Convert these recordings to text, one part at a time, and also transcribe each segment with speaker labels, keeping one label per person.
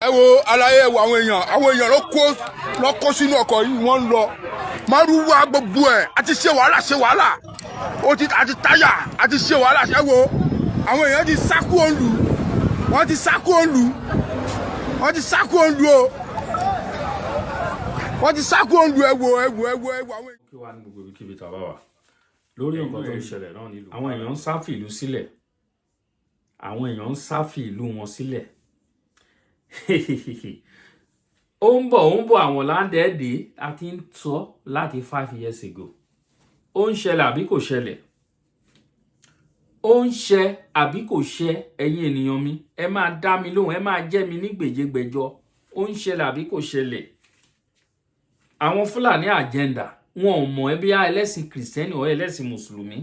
Speaker 1: ẹ wo àlàyé ẹ wo àwọn èèyàn ló kó sínú ọkọ̀ yìí wọ́n lọ márùwá gbogbo ẹ̀ àti ṣe wàhálà àti táyà àti ṣe wàhálà ẹ wo àwọn èèyàn ti sákú òǹlù wọ́n ti sákú òǹlù o wọ́n ti sákú òǹlù ẹ wo àwọn.
Speaker 2: kí wàá ní gbogbo ibikíbi tá a bá wà lórí nǹkan tó ń ṣẹlẹ̀ náà nílùú àwọn èèyàn ń sáfì ìlú sílẹ̀ wọn sílẹ̀ ó ń bọ̀ àwọn láńdẹ́ẹ̀dẹ́ a ti ń sọ láti 5 years ago ó ń ṣẹlẹ̀ àbí kò ṣẹlẹ̀ ó ń ṣẹ àbí kò ṣẹ ẹ̀yin ènìyàn mi ẹ máa dá mi lóhùn ẹ máa jẹ́ mi ní gbèjégbèjọ ó ń ṣẹlẹ̀ àbí kò ṣẹlẹ̀ àwọn Fúlàní agenda wọn ò mọ̀ ẹbí ẹlẹ́sìn kìrìsìtẹ́nì or ẹlẹ́sìn mùsùlùmí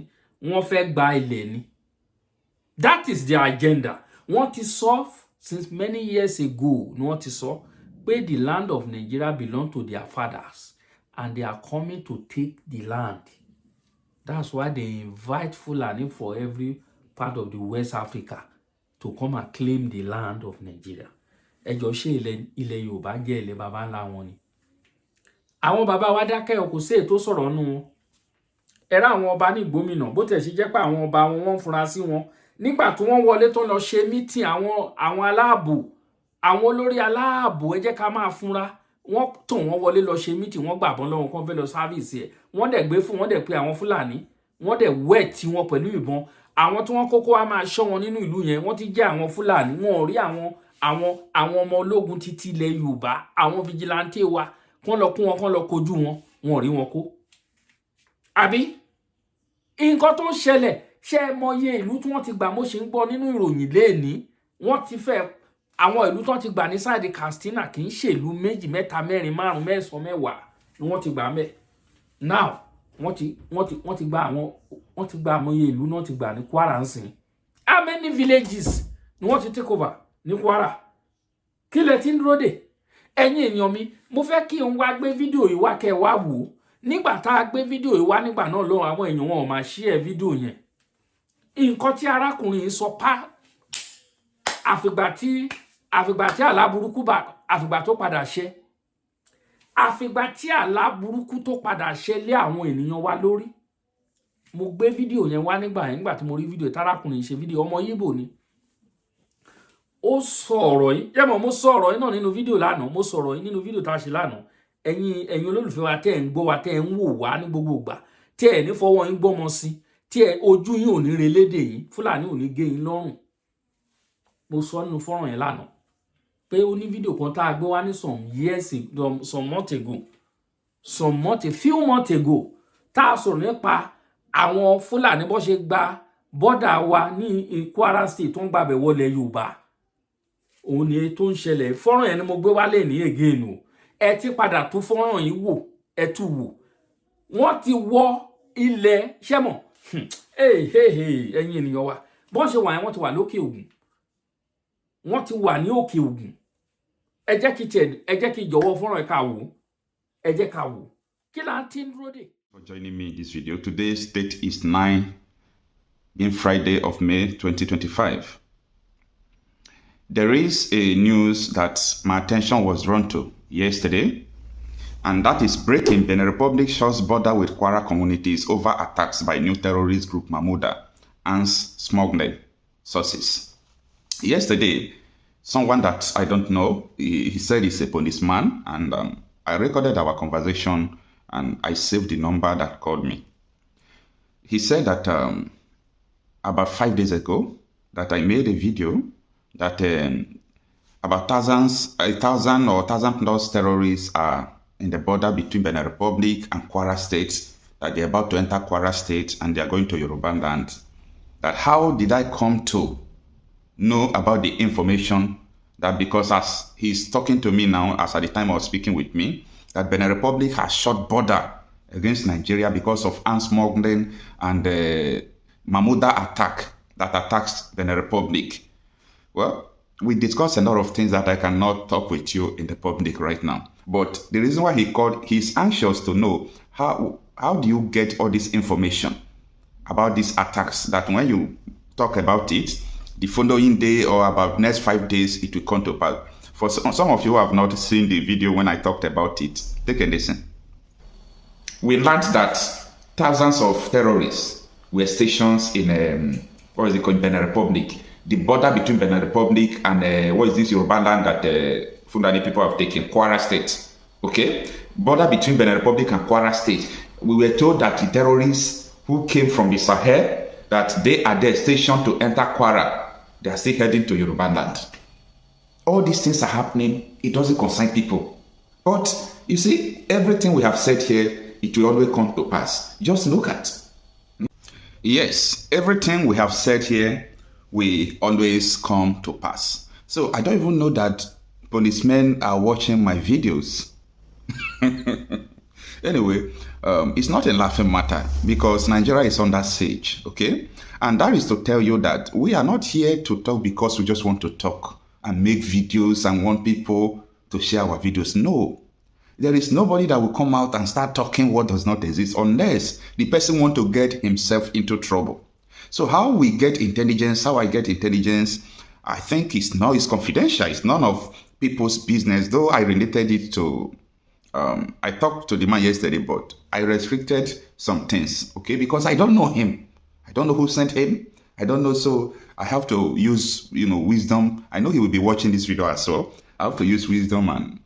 Speaker 2: wọ́n fẹ́ gba ilẹ̀ ni that is their agenda wọ́n ti sọ since many years ago ni wọ́n ti sọ pé the land of Nigeria belong to their fathers and they are coming to take the land. That's why they invite Fulani for every part of the West Africa to come and claim the land of Nigeria. Ẹjọ́ ṣé ilẹ̀ Yorùbá jẹ́ ilẹ̀ baba ńlá wọn ni. Àwọn baba wa dákẹ́ kò sí ètò sọ̀rọ̀ nù wọn. Ẹ̀rọ àwọn ọba ní gómìnà bó tẹ̀ sí jẹ́ pé àwọn ọba wọn fura sí wọn. Nígbà tí wọ́n wọlé tó lọ ṣe mítìn àwọn aláàbò àwọn olórí aláàbò ẹ jẹ́ ká máa fúnra wọ́n tàn wọ́n wọlé lọ ṣe mítìn wọ́n gbàbọ́n lọ́wọ́ kan fẹ́ lọ sáfíìsì ẹ̀ wọ́n dẹ̀ gbé fún wọ́n dẹ̀ pé àwọn Fúlàní wọ́n dẹ̀ wẹ̀ tí wọ́n pẹ̀lú ìbọn àwọn tí wọ́n kókó wá máa ṣọ́ wọn nínú ìlú yẹn wọ́n ti jẹ́ àwọn Fúlàní wọn ò rí àwọn ọmọ ológun títí ilẹ̀ Yorùbá àwọn fìjìláńtì wa kán lọ kún wọn kán lọ kojú wọn wọn ò rí wọn kó. àbí nǹkan tó ń ṣẹlẹ̀ ṣé ẹ mọye ìlú tí wọ́n ti gbà mo ṣe ń gbọ́ nínú ìròyìn léèní wọ́n ti fẹ́ àwọn ìlú tó ti gbà ní sáàdì Katsina kì í ṣèlú 2, 3, 4, 5, 9, 10 ni wọ́n ti gbà mẹ́ now wọ́n ti gba àmọye ìlú náà ti gbà ní Kwara ń sìn how many villages ni wọ́n ti take over ní Kwara kí lẹ ti ń dúró dè ẹ̀yin èèyàn mi mo fẹ́ kí n wá gbé fídíò yìí wá kẹ́ ẹ wá wò ó nígbà tá a gbé fídíò yìí wá nígbà náà lọ́wọ́ àwọn èèyàn wọn ò máa share fídíò yẹn nǹkan tí arákùnrin yìí sọ àfìgbà tí àlá burúkú àfìgbà tó padà ṣẹ àfìgbà tí àlá burúkú tó padà ṣẹ lé àwọn ènìyàn wa lórí mo gbé fídíò yẹn wá nígbà tí mo rí fídíò tárákùnrin yìí ṣe fídíò ọmọ Yíbò ni ó sọ ọ̀rọ̀ yìí jẹ́mọ̀ mo sọ ọ̀rọ̀ yìí náà nínú fídíò lánàá mo sọ ọ̀rọ̀ yìí nínú fídíò tá a ṣe lánàá ẹ̀yin olólùfẹ́ wa tẹ́ ẹ̀ ń gbọ́ wa tẹ́ ẹ̀ ń wò wá ní gbogbo ìgbà tẹ́ ẹ̀ ní fọwọ́ yín gbọ́mọ sí tí ojú yín ò ní relédè yín Fúlàní ò ní gé yín lọ́rùn mo sọ nínú fọ́nrán yẹn lánàá pé ó ní fídíò kan tá a gbé wá ní few months ago tá a sọ̀rọ̀ nípa àwọn Fúlàní bó ṣe gba bọ́dà wa ní Kwara State tó ń gbàbẹ̀ wọlé Yorùbá òun ni tó ń ṣẹlẹ̀ fọ́nrán yẹn ni mo gbé wálé ní again o ẹ ti padà tún fọ́nrán yìí wò ẹ tún wò wọ́n ti wọ ilẹ̀ ṣẹ́mọ̀ ẹ̀yin ènìyàn wa bọ́n ṣe wà yẹn wọ́n ti wà lókè Ògùn wọ́n ti wà ní òkè Ògùn ẹ jẹ́ kí jọ̀wọ́ fọ́nrán ká wò ẹ jẹ́ ká wò kí là ń tí ń dúró dè.
Speaker 3: For joining me in this video. Today's date is 9, being Friday of May 2025. There is a news that my attention was drawn to yesterday, and that is breaking Benin Republic shuts border with Kwara communities over attacks by new terrorist group Mahmuda and smuggling sources. Yesterday, someone that I don't know, he said he's a policeman, and I recorded our conversation and I saved the number that called me. He said that about 5 days ago that I made a video that about 1,000 or 1,000 plus terrorists are in the border between Benin Republic and Kwara State, that they're about to enter Kwara State and they're going to Yoruba land. That how did I come to know about the information that, because as he's talking to me now, as at the time I was speaking with me, that Benin Republic has shut border against Nigeria because of arms smuggling and Mahmuda attack that attacks Benin Republic. Well, we discussed a lot of things that I cannot talk with you in the public right now. But the reason why he called, he's anxious to know how do you get all this information about these attacks, that when you talk about it, the following day or about next 5 days, it will come to pass. For some of you who have not seen the video when I talked about it, take a listen. We learned that thousands of terrorists were stationed in Benin Republic. The border between Benin Republic and what is this Yoruba land that Fulani people have taken, Kwara State. Okay, border between Benin Republic and Kwara State. We were told that the terrorists who came from the Sahel, that they are there stationed to enter Kwara. They are still heading to Yoruba land. All these things are happening. It doesn't concern people. But you see, everything we have said here, it will always come to pass. Just look at. Yes, everything we have said here will always come to pass. So I don't even know that policemen are watching my videos. Anyway, it's not a laughing matter because Nigeria is under siege, okay? And that is to tell you that we are not here to talk because we just want to talk and make videos and want people to share our videos. No. There is nobody that will come out and start talking what does not exist unless the person wants to get himself into trouble. So how we get intelligence, how I get intelligence, I think it's confidential. It's none of people's business, though I related it to, I talked to the man yesterday, but I restricted some things, okay? Because I don't know him. I don't know who sent him. I don't know, so I have to use, wisdom. I know he will be watching this video as well. I have to use wisdom and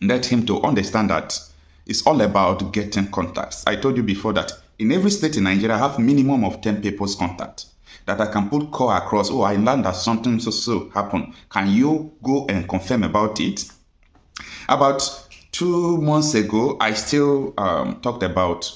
Speaker 3: let him to understand that it's all about getting contacts. I told you before that in every state in Nigeria, I have minimum of 10 people's contact that I can put call across. Oh, I learned that something so happened. Can you go and confirm about it? About 2 months ago, I still talked about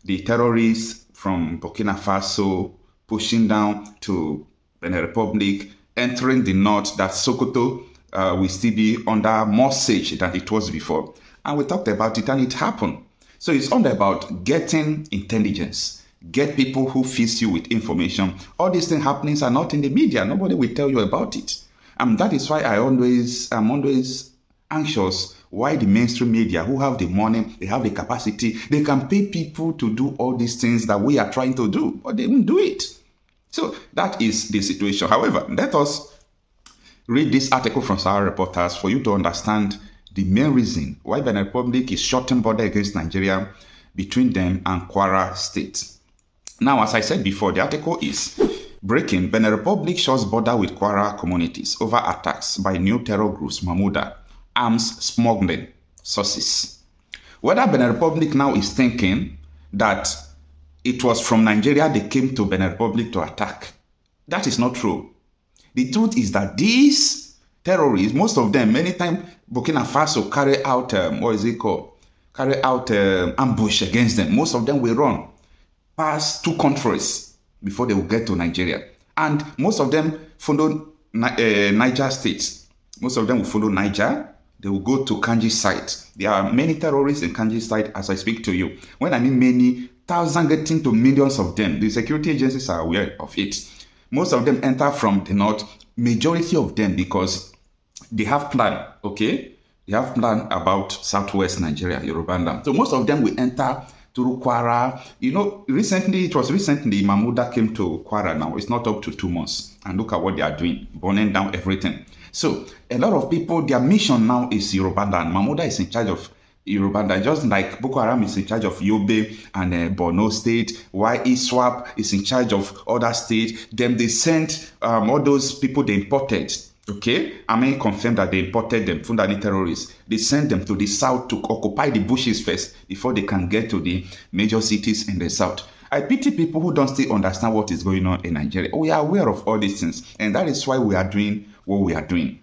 Speaker 3: the terrorists from Burkina Faso pushing down to Benin Republic, entering the north, that Sokoto will still be under more siege than it was before. And we talked about it and it happened. So it's all about getting intelligence, get people who feed you with information. All these things happenings are not in the media. Nobody will tell you about it. And that is why I'm always anxious why the mainstream media, who have the money, they have the capacity, they can pay people to do all these things that we are trying to do, but they won't do it. So that is the situation. However, let us read this article from Sahara Reporters for you to understand the main reason why Benin Republic is shutting border against Nigeria between them and Kwara State. Now, as I said before, the article is breaking. Benin Republic shuts border with Kwara communities over attacks by new terror groups, Mahmouda, arms smuggling sources. Whether Benin Republic now is thinking that it was from Nigeria they came to Benin Republic to attack, that is not true. The truth is that these terrorists, most of them, many times Burkina Faso carry out, ambush against them. Most of them will run past 2 countries before they will get to Nigeria. And most of them follow Niger State. Most of them will follow Niger. They will go to Kanji site. There are many terrorists in Kanji site as I speak to you. When I mean many, thousands getting to millions of them. The security agencies are aware of it. Most of them enter from the north, majority of them because they have plan, okay? They have plan about southwest Nigeria, Yoruba land. So most of them will enter through Kwara. It was recently Mahmouda came to Kwara now. It's not up to 2 months. And look at what they are doing, burning down everything. So a lot of people, their mission now is Yoruba land. Mahmouda is in charge of Yoruba land, just like Boko Haram is in charge of Yobe and Borno State, while ISWAP is in charge of other states. Then they sent all those people they imported. Okay, I mean, confirm that they imported them, Fulani terrorists. They sent them to the south to occupy the bushes first before they can get to the major cities in the south. I pity people who don't still understand what is going on in Nigeria. We are aware of all these things, and that is why we are doing what we are doing.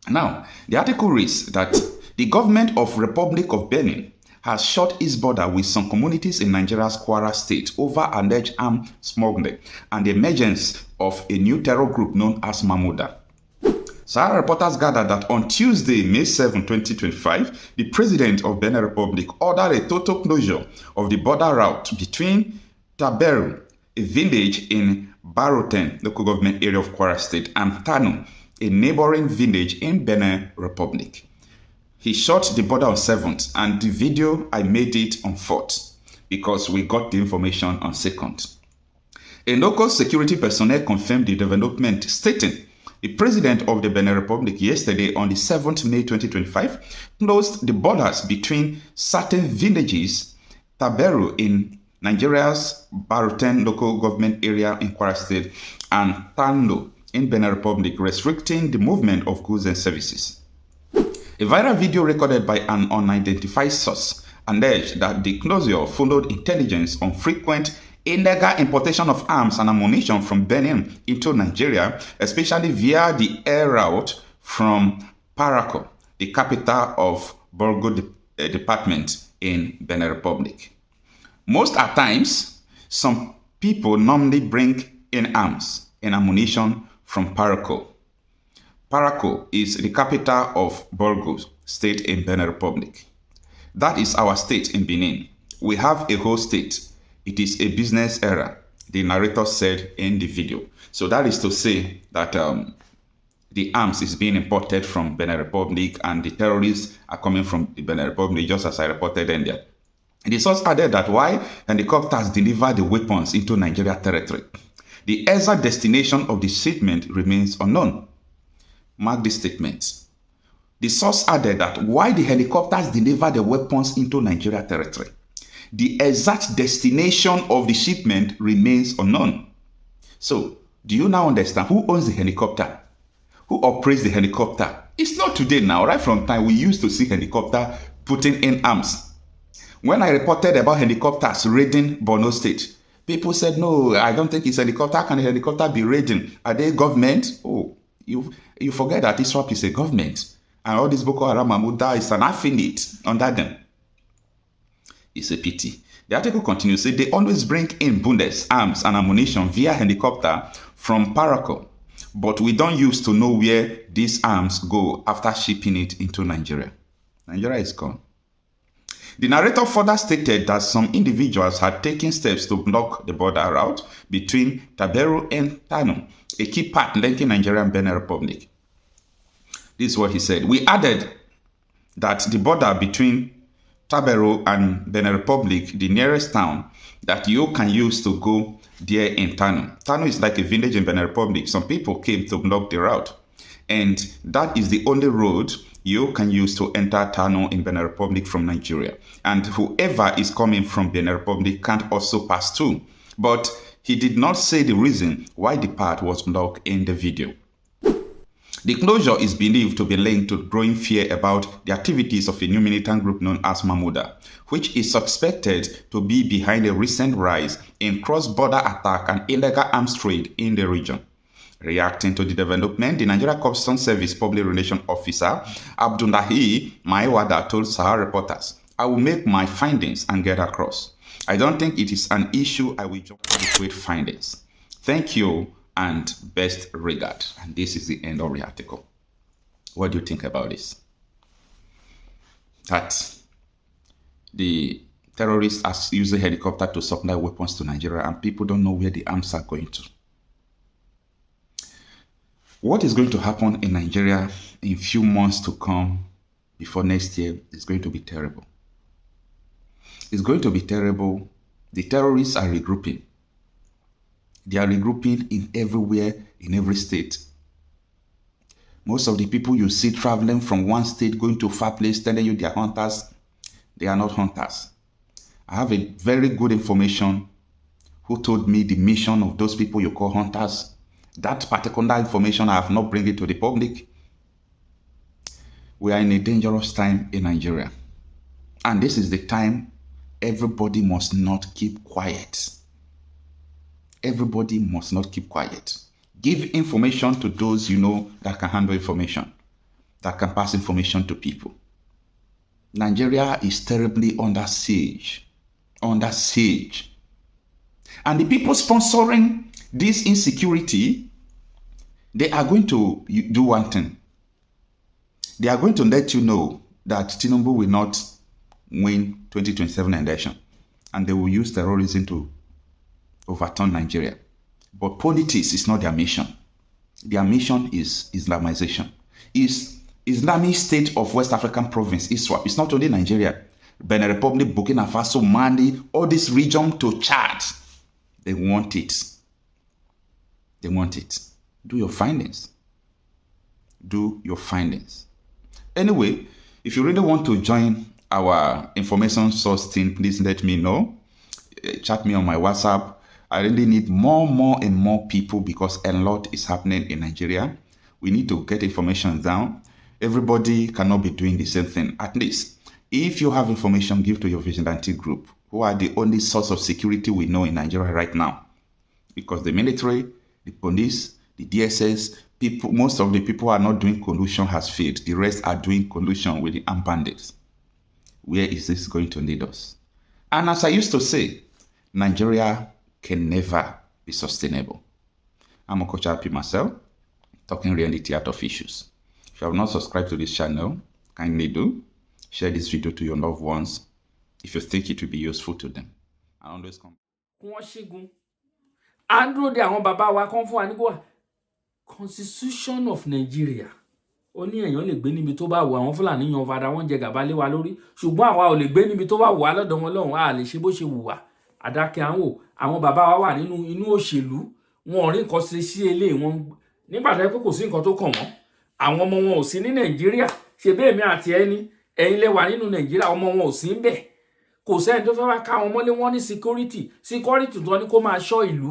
Speaker 3: Now, the article reads that the government of Republic of Benin has shut its border with some communities in Nigeria's Kwara State over alleged armed smuggling and the emergence of a new terror group known as Mahmouda. Sahara Reporters gathered that on Tuesday, May 7, 2025, the president of Benin Republic ordered a total closure of the border route between Taberu, a village in Baroten, local government area of Kwara State, and Tanu, a neighboring village in Benin Republic. He shot the border on 7th, and the video, I made it on 4th because we got the information on 2nd. A local security personnel confirmed the development, stating The president of the Benin Republic yesterday on the 7th May 2025 closed the borders between certain villages, Taberu in Nigeria's Baruten local government area in Kwara State, and Tando in Benin Republic, restricting the movement of goods and services. A viral video recorded by an unidentified source alleged that the closure followed intelligence on frequent illegal importation of arms and ammunition from Benin into Nigeria, especially via the air route from Parakou, the capital of Borgo department in Benin Republic. Most at times, some people normally bring in arms and ammunition from Parakou. Parakou is the capital of Borgo state in Benin Republic. That is our state in Benin. We have a whole state. It is a business era, the narrator said in the video. So that is to say that the arms is being imported from Benin Republic and the terrorists are coming from the Benin Republic, just as I reported earlier. The source added that why helicopters deliver the weapons into Nigeria territory, the exact destination of the shipment remains unknown. Mark this statement. The source added that why the helicopters deliver the weapons into Nigeria territory, the exact destination of the shipment remains unknown. So, do you now understand who owns the helicopter? Who operates the helicopter? It's not today now. Right from time we used to see helicopter putting in arms. When I reported about helicopters raiding Borno State, people said, no, I don't think it's helicopter. How can a helicopter be raiding? Are they government? Oh, you forget that ISWAP is a government. And all this Boko Haram Mahmuda is an affiliate under them. It's a pity. The article continues, say they always bring in bundes, arms, and ammunition via helicopter from Parakou, but we don't used to know where these arms go after shipping it into Nigeria. Nigeria is gone. The narrator further stated that some individuals had taken steps to block the border route between Taberu and Tano, a key part linking Nigeria and Benin Republic. This is what he said. We added that the border between Taberu and Benin Republic, the nearest town that you can use to go there in Tano. Tano is like a village in Benin Republic. Some people came to block the route. And that is the only road you can use to enter Tano in Benin Republic from Nigeria. And whoever is coming from Benin Republic can't also pass through. But he did not say the reason why the path was blocked in the video. The closure is believed to be linked to growing fear about the activities of a new militant group known as Mahmuda, which is suspected to be behind a recent rise in cross-border attack and illegal arms trade in the region. Reacting to the development, the Nigeria Customs Service Public Relations Officer Abdullahi Maiwada told Sahara reporters, I will make my findings and get across. I don't think it is an issue. I will just adequate findings. Thank you and best regard. And this is the end of the article. What do you think about this? That the terrorists are using helicopter to supply weapons to Nigeria and people don't know where the arms are going to. What is going to happen in Nigeria in few months to come before next year is going to be terrible. It's going to be terrible. The terrorists are regrouping. They are regrouping in everywhere, in every state. Most of the people you see traveling from one state, going to a far place, telling you they are hunters, they are not hunters. I have a very good information who told me the mission of those people you call hunters. That particular information I have not bring it to the public. We are in a dangerous time in Nigeria. And this is the time everybody must not keep quiet. Everybody must not keep quiet. Give information to those you know that can handle information, that can pass information to people. Nigeria is terribly under siege. Under siege. And the people sponsoring this insecurity, they are going to do one thing. They are going to let you know that Tinubu will not win 2027 election. And they will use terrorism to overturn Nigeria. But politics is not their mission. Their mission is Islamization. Is Islamic State of West African Province, ISWAP. It's not only Nigeria. Benin Republic, Burkina Faso, Mali, all this region to Chad. They want it. They want it. Do your findings. do your findings. Anyway, if you really want to join our information source team, please let me know. Chat me on my WhatsApp. I really need more and more people because a lot is happening in Nigeria. We need to get information down. Everybody cannot be doing the same thing. At least, if you have information, give to your vigilante group, who are the only source of security we know in Nigeria right now. Because the military, the police, the DSS, people, most of the people who are not doing collusion has failed. The rest are doing collusion with the armed bandits. Where is this going to lead us? And as I used to say, Nigeria can never be sustainable. I'm Coach RP myself, talking reality out of issues. If you have not subscribed to this channel, kindly do. Share this video to your loved ones if you think it will be useful to them. And always come.
Speaker 2: Andrew de àwọn bàbá wa kan fún wa ní kó Constitution of Nigeria. Ó ní èèyàn lè gbé níbi tó bá wù àwọn Fúlàní yan fada wọ́n jẹ gàba lé wa lórí ṣùgbọ́n àwa ò lè gbé níbi tó bá wù wá lọ́dọ̀ wọn lọ́hùn a lè ṣe bó ṣe wù wá àdákẹ́ àwọn bàbá wa wà nínú òṣèlú wọn ò rí nǹkan ṣe sí eléyìí wọn nígbà tó yẹ pé kò sí nǹkan tó kàn wọ́n àwọn ọmọ wọn ò sí ní Nàìjíríà ṣe bẹ́ẹ̀ mi àti ẹ̀yin lẹ wà nínú Nàìjíríà ọmọ wọn ò sí ń bẹ̀ kò sẹ́ni tó fẹ́ wá ká wọn mọ́lé wọn ní security tó ní kó máa ṣọ́ ìlú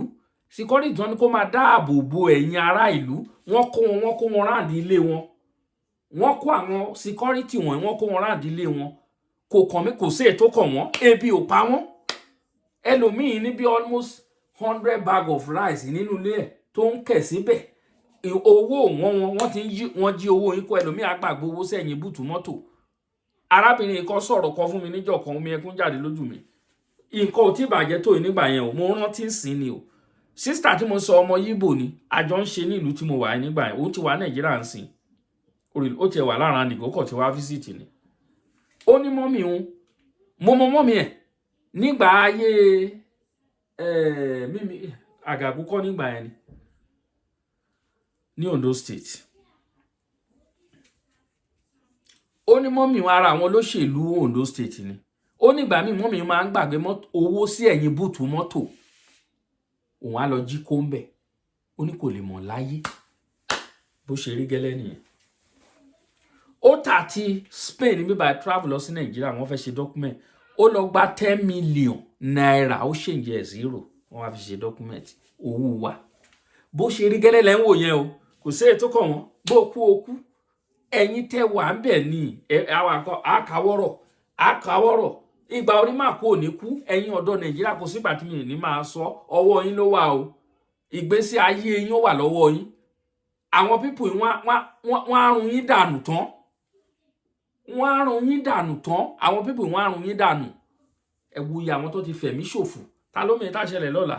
Speaker 2: security tó ní kó máa dáàbò bo ẹ̀yin ará ìlú wọ́n kó wọn ráàdì ilé wọn wọ́n kó àwọn security wọ́n kó wọn ráàdì ilé wọn kò kàn mí kò sí ètò kàn wọ́n ebi ò pa wọ́n ẹlòmíín ní bí almost 100 bag of rice nínú ilé ẹ̀ tó ń kẹ̀ síbẹ̀ owó wọ́n jí owó yín kó ẹlòmíín àgbàgbé owó sẹ́yìn bùtù mọ́tò arábìnrin kan sọ̀rọ̀ kan fún mi níjọ́ kan omi ẹkún jáde lójú mi nǹkan ò tí bàjẹ́ tó nígbà yẹn o mo rántí sìn ni o sísítà tí mo sọ ọmọ Yíbò ni àjọ ń ṣe ní ìlú tí mo wà nígbà yẹn ó ti wà Nàìjíríà ń sìn ó tiẹ̀ wà lára nìgókọ̀ tí wàá fíṣítì ni ó ní mọ́mì òun mo mọ mọ́mì ẹ̀ nígbà ayé mímí àgàgù kọ́ nígbà yẹn ní Ondo State ó ní mọ́mì ara àwọn olóṣèlú Ondo State ni ó nígbà míì mọ́mì máa ń gbàgbé owó sí ẹ̀yìn búùtù mọ́tò òun á lọ jí kó ń bẹ̀ ó ní kò lè mọ̀ láyé bó ṣe rí gẹ́lẹ́ nìyẹn ó tà ti Spain bíbá travel lọ sí Nàìjíríà wọ́n fẹ́ ṣe document ó lọ gba 10 million naira ó ṣèǹjẹ zero wọ́n wá fi ṣe document owó wa bó ṣe rí gẹ́lẹ́ lẹ́ ń wò yẹn o kò sí ètò kàn wọ́n bó kú ó kú ẹ̀yin tẹ́ wà ń bẹ̀ ní àkàwọ́rọ̀ ìgbà orí máa kó ní kú ẹ̀yin ọ̀dọ́ Nàìjíríà kò sígbà tí mi ní máa sọ ọwọ́ yín ló wà o ìgbésí ayé yín ó wà lọ́wọ́ yín àwọn pípù wọ́n á run yín dànù tán àwọn pípù wọ́n á run yín dànù ẹ wo iye àwọn tó ti fẹ̀mí ṣòfò ta ló mẹ́ta ṣẹlẹ̀ lọ́la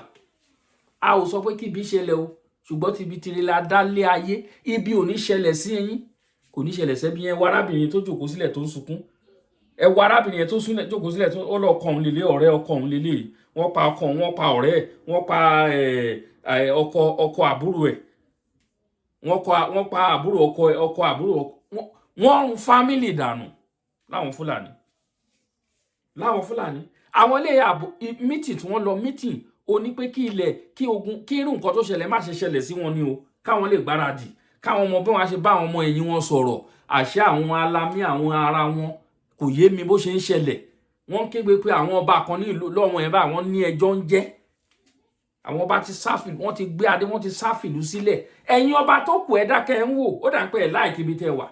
Speaker 2: a ò sọ pé kí ibi ṣẹlẹ̀ o ṣùgbọ́n ti ibi tiri la dá lé ayé ibi ò ní ṣẹlẹ̀ sí yín kò ní ṣẹlẹ̀ sẹ́bi yẹn wá arábìnrin tó jókòó sílẹ̀ tó ń sunkún ẹ wá arábìnrin yẹn tó jókòó sílẹ̀ tó ó lọ ọkọ òun lélẹ̀ ọ̀rẹ́ ọkọ òun lélẹ̀ wọ́n pa ọkọ wọ́n pa ọ̀rẹ́ wọ́n pa ọkọ àbúrò ẹ̀ wọ́n pa àbúrò ọkọ àbúrò wọ́n run fámìlì dànù láwọn Fúlàní àwọn ilé mítì tí wọ́n lọ mítì ó ní pé kí ogun kí irú nǹkan tó ṣẹlẹ̀ má ṣe ṣẹlẹ̀ sí wọn ni o káwọn lè gbáradì káwọn ọmọ bí wọ́n ṣe bá àwọn ọmọ ẹ̀yìn wọn sọ̀rọ̀ àṣẹ àwọn alámí àwọn ara wọn kò yé mi bó ṣe ń ṣẹlẹ̀ wọ́n kégbe pé àwọn ọba kan ní ìlú lọ́wọ́ ẹ̀ bá àwọn ní ẹjọ́ ń jẹ́ àwọn ọba ti sáfìlú wọ́n ti gbé adé wọ́n ti sáfìlú sílẹ̀ ẹ̀yin ọba tó kù ẹ dákẹ́ ń wò ó dà pé ẹ̀ láìkí ibi tẹ́ wà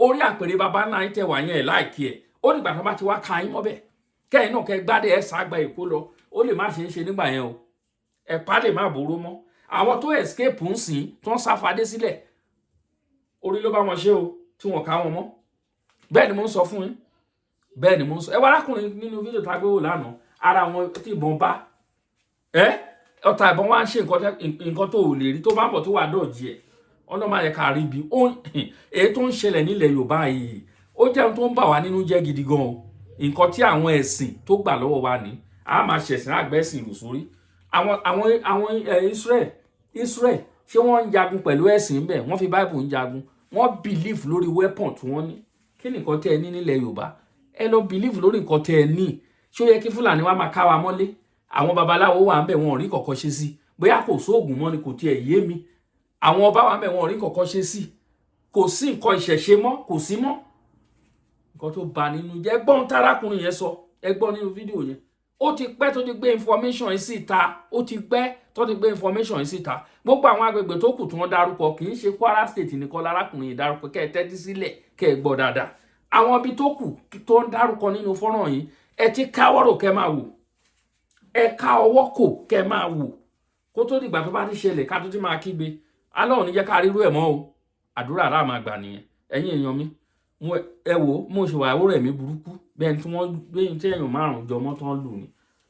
Speaker 2: orí àpèrè baba náà tẹ́ wà yẹn ẹ̀ láìkí ẹ̀ ó nígbà tó bá ti wá ka yín mọ́bẹ̀ kẹ́yìn náà kẹ́ gbádé ẹ̀ sàgbà èkó lọ ó lè má ṣe é ṣe nígbà yẹn o ẹ̀pá lè má boró mọ́ àwọn tó escape ń sìn tó ń sáfadé sílẹ̀ orí ló bá wọn ṣe o tí wọn ká wọn mọ́ bẹ́ẹ̀ ni mo ń sọ fún yín bẹ́ẹ̀ ni mo ń sọ ẹ wá arákùnrin nínú fídíò tá a gbé wò lánàá ara wọn tí ìbọn bá ọta ìbọn wá ń ṣe nǹkan tó ò lè rí tó bá ń bọ̀ tó wà dọ̀jì ẹ̀ ọlọ́mọ ayẹ ká rí bí èyí tó ń ṣẹlẹ̀ nílẹ̀ Yorùbá yìí ó jẹ́ ohun tó ń bà wá nínú jẹ́ gidi gan o nǹkan tí àwọn ẹ̀sìn tó gbà lọ́wọ́ wa ní a máa ṣẹ̀sìn àgbẹ̀sìn ìlú sórí àwọn Israel ṣé wọ́n ń jagun pẹ̀lú ẹ̀sìn bẹ́ẹ̀ wọ́n fi Bible ń jagun wọ́n believe lórí weapon tí wọ́n ní kí ni nǹkan tẹ́ ẹ ní nílẹ̀ Yorùbá ẹ lọ believe lórí nǹkan tẹ́ ẹ ní ṣé ó yẹ kí Fúlàní wa máa ká wa mọ́lé àwọn babaláwo wà ń bẹ̀ wọn ò rí kọ̀kọ́ ṣe sí bóyá kò sóògùn mọ́ ni kò tiẹ̀ yé mi àwọn ọba wà ń bẹ̀ wọn ò rí kọ̀kọ́ ṣe sí kò sí nǹkan ìṣẹ̀ṣe mọ́, kò sí mọ́. Nǹkan tó bà nínú jẹ́, gbọ́n tarákùnrin yẹn sọ, ẹ gbọ́ nínú fídíò yẹn. Ó ti pẹ́ tó ti gbé information yìí síta, ó ti pẹ́ tó ti gbé information yìí síta. Gbogbo àwọn agbègbè tó kù tí wọ́n dárúkọ kì í ṣe Kwara State nìkan lárákùnrin yìí dárúkọ, kẹ́ ẹ tẹ́tí sílẹ̀ kẹ́ ẹ gbọ́ dáadáa. Àwọn ibi tó kù tó ń dárúkọ nínú fọ́nrán yìí, ẹ ti káwọ́rò kẹ́ máa wò, ẹ ká ọwọ́ kò kẹ́ máa wò, kó tó dìgbà tó bá ti ṣẹlẹ̀ ká tó ti máa kígbe. Allah ò ní jẹ́ ká rírú ẹ̀ mọ́ o, àdúrà rà máa gbà nìyẹn. Ẹ̀yin èèyàn mi, ẹ wò mo ṣe wà àwòrán mi burúkú bẹ́ẹ̀ tí wọ́n gbé tí èèyàn márùn-ún jọ mọ́ tán lù ní.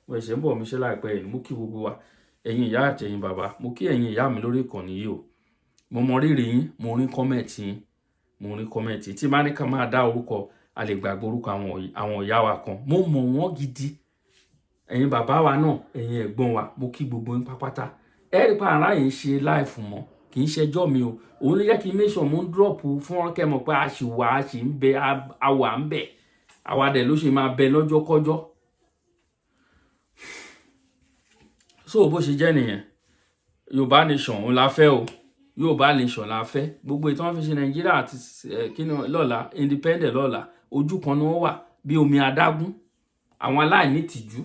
Speaker 2: Mo ṣe ń bọ̀ mi ṣe láìpẹ́ yìí, mo kí gbogbo wa, ẹ̀yin ìyá àti ẹ̀yin bàbá, mo kí ẹ̀yin ìyá mi lórí ìkànnì yìí o. Mo mọ rírì yín, mo rí kọ́mẹ̀tì yín, mo rí kọ́mẹ̀tì tí máa ní ká máa dá orúkọ, a lè gbàgbé orúkọ àwọn ìyá wa kan, mo mọ̀ wọ́n gidi. Ẹ̀yin bàbá wa náà, ẹ̀yin ẹ̀gbọ́n wa, mo kí gbogbo yín pápátá. Ẹ rí pa ara yìí ṣe láìfù mọ́, kì í ṣẹjọ́ mi o. Òun ló yẹ kí make sure mo ń drop fún ọkẹ́ mọ̀ pé a ṣì wà, a ṣì ń bẹ, a wà ń bẹ. Àwa dẹ̀ ló ṣe máa bẹ lọ́jọ́ kọ́jọ́. So bó ṣe jẹ́ nìyẹn. Yorùbá nation òun la fẹ́ o. Yorùbá nation la fẹ́. Gbogbo ìtàn fi ṣe Nàìjíríà àti kíni lọ́la, independent lọ́la, ojú kan ni wọ́n wà bí omi adágún. Àwọn aláìní tìjú